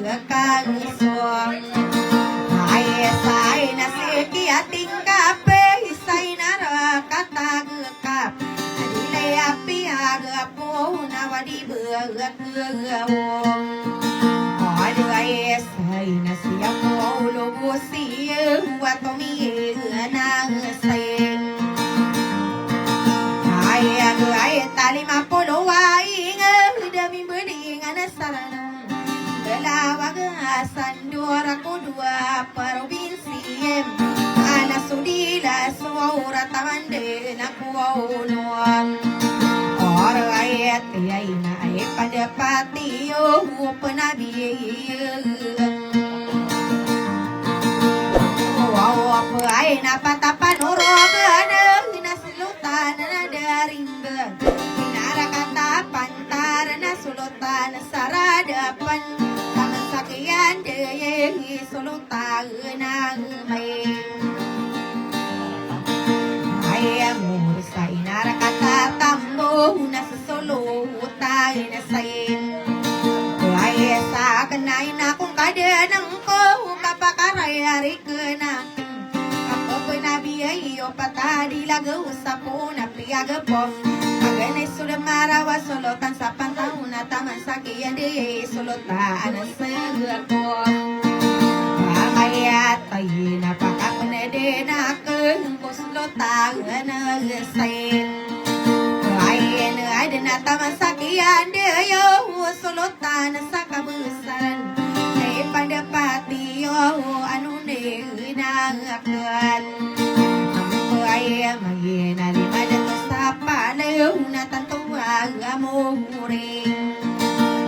kagisuang ay say na sige ating kape say na rakatagkap adilay api agapo na wadi bergawong ay say na siya mo lubusi wat pamiyag nang say ay tali mapulo ay dami bening anasaranong dalawag sandura ko dua provinsi ana sudila suara tamande na kuaunuan ora ayat ay na ay pada patio penabi wow apa ay napatapan orogan na silutan na daringga kata pantara na sulutan saradapan taman sakyan deyeng sulutan na may amor sa inara kata tambo na sulutan na sayin ay sa kanay na kung kadenang ko kapakaray hari kenakin kapag nabiyay o patadi lagaw sa po na piyagapos Aganay sudah marawa sulutan sa pantaon na taman sakiyan di sulutan sa ko Pamayat ay napakapunede na kung sulutan na sayin Ayan ay din na taman sakiyan di sulutan sa kabusan Ay pandapati ano ni nangakal Ay may nalimada to sa palayo na tantuwag amuring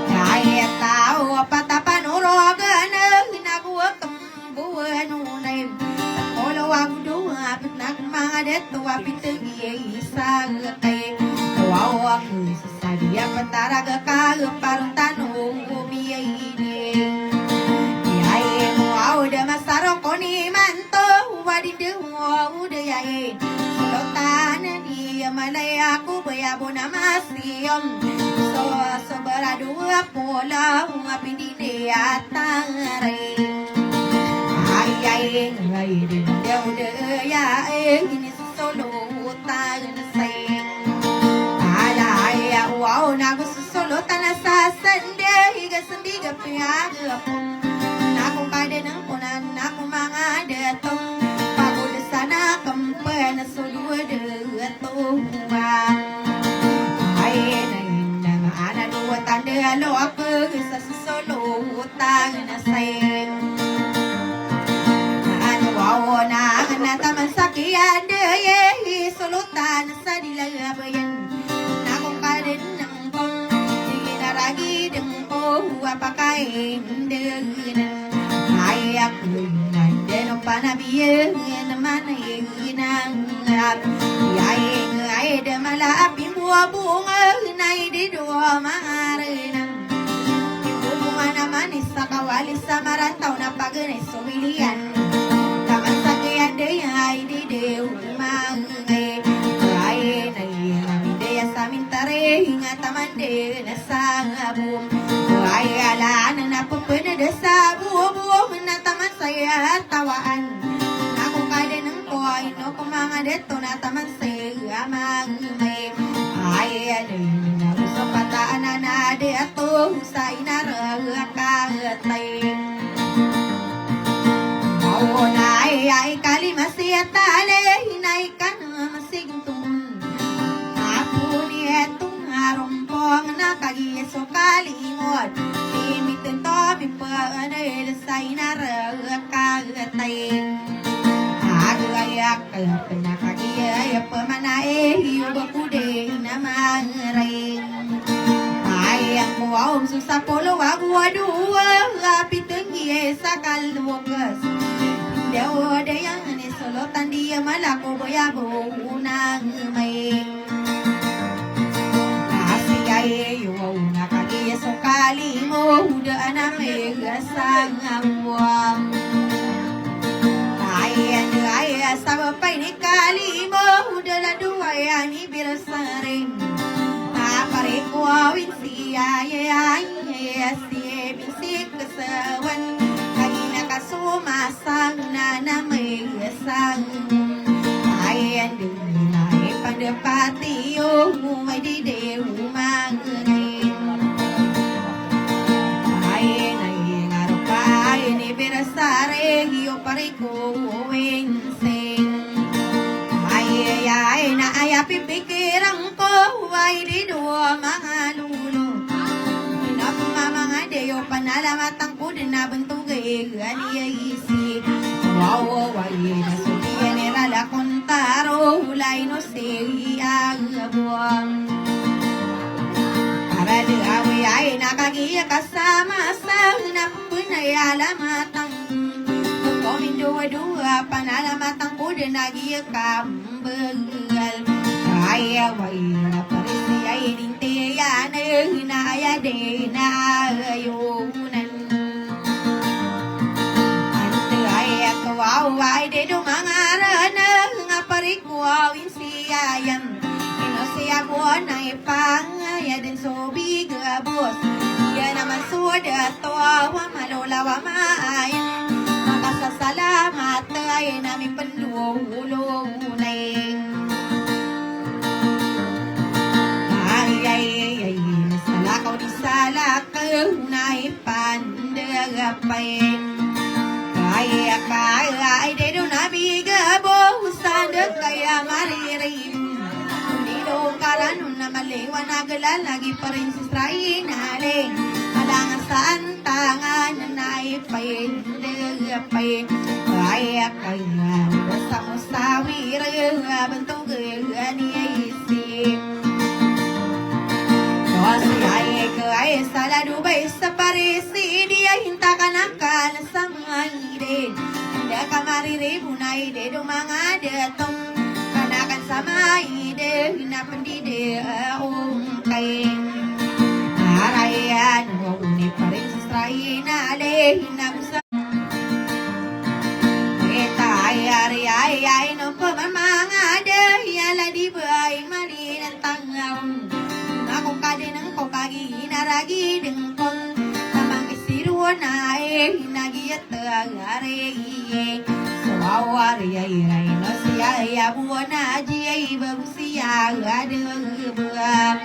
Kaya tao patapan urogan nakuha kang buwan unay Takolo ang duwapit na mga deto wapit isang kay Tawaw ako sa sabiya pataraga parang tanong umiyainin Yay mo aw da masarong ko ni manto wadinde udayain sulutan dia malaya ku bayabo na masiyom so beradu pola apindine atare ay din dia udaya ini sulutan say alaya wow nagu sulutan sa sande higa sendiga piaga naku kade nang kunan naku mga detong sana kampan suluwa tuwang ay nang ana dua tanda lo ako sa sulutan na say ano wow na taman sakiyan de sulutan sa dilabayan nakong karin ng kong dinaragi ng ko apakain din ay ako nandeno panabiyan naman ay inangat ay da malapim bunga ay di dua marinang bunga naman isa kawali sa marantaw na paganay sumilian taman sa kaya ay di umangay ay naiya sa mintare hinga taman de na sa abum ay ala na napupunada sa buo na taman saya tawaan ako kaya ng koy no kung mga deto na taman saya magmay ay na gusto pataan na nade ato sa inaragakatay mao na ay kalimasi at tali hinay ka na masigtong apuni etong arumpong nakagiso kalimot imitin to bipanay sa inaragakatay agayak pinakagiyay pamanae yubakude naman rin ay ang muawang susapolo agwadua lapitenggiye sa kalwagas dewa dayang ni solotan dia malako boyabo unang may kasiyay yuwaw nakagiya so kalimo hudaan na may gasang amwang ay sa pay ni kalimo hudala duwaya ni birsaring paparikuawin siya si bisik kesawan kagina kasumasang na namayasang ayan din ay pandapati may di dew mangin ayan ay ngarupay ni berasare hiyo pariko wenseng ay na ay pipikirang ko ay di dua mga lulo mga deyo panalamatang ko din na bantugay ganiya isi wow ay nasuliyan nirala kontaro hulay no siya buwang para di awi ay nakagiya kasama sa napunay alamatang dua panalamatang ko din nagiya kambagal kaya way na parisi ay dintiyan hinaya de na ayunan ante ay kawaw ay de dumangaran nga parikuawin siyayam siya buwan ay pangaya din sobi gabos yan naman suda towa malulawa maayan makasasalamat ay namin panlulunay ay salakaw di salakaw na ipandagapay kaya ay dedo nabigabo sanda kaya maririm hindi doon karanun na maliwa nagalalagi pa rin si Strainaling malangan sa antangan na ipandagapay kaya basta mo sa wirang bantong niya isip ay sala dubay sa parisi dia hinta ka na sa mga ide hindi ka mariribo na ide do mga datong kanakan sa mga ide hinapandide kay arayan uni pa rin sa Strainaling hinagusa kita ay no pa mga dahil di ba ay malinang tangaw kung kadinang ko kaginaragi din kong tamang isiruwa na hinagiyat agari so awari ay no siya buwa na ay bago siya adagabang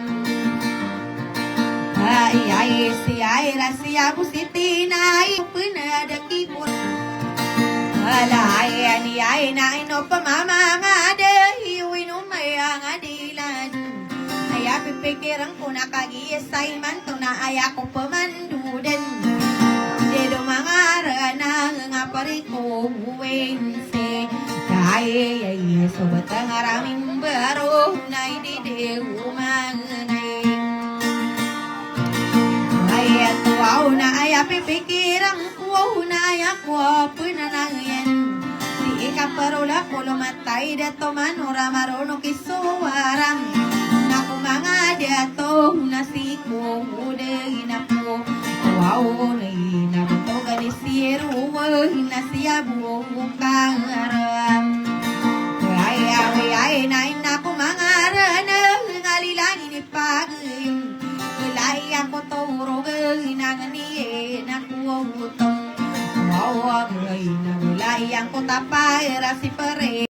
ay siya siya busitina ay pinadaki po alay ay na ino pamamangada hiwin umayang adilan pipikiran ko na kag-iisay man to na ay ako pamanduden dedo mga ranang nga pariko wense kaya so batang araming baro na idide umanay ay wow na ay pipikiran ko na ay ako pinanangyan di ikaparola ko lumatay dato manura marono kisuwaram mga dato nasiko uday na po wow na bato ganisiro na siya buong kangaram ay na po mga ranang ngalilangin ipagayong kulay ako turo ginanganiye na kuwutong wow ay na kulay ako tapay rasi pare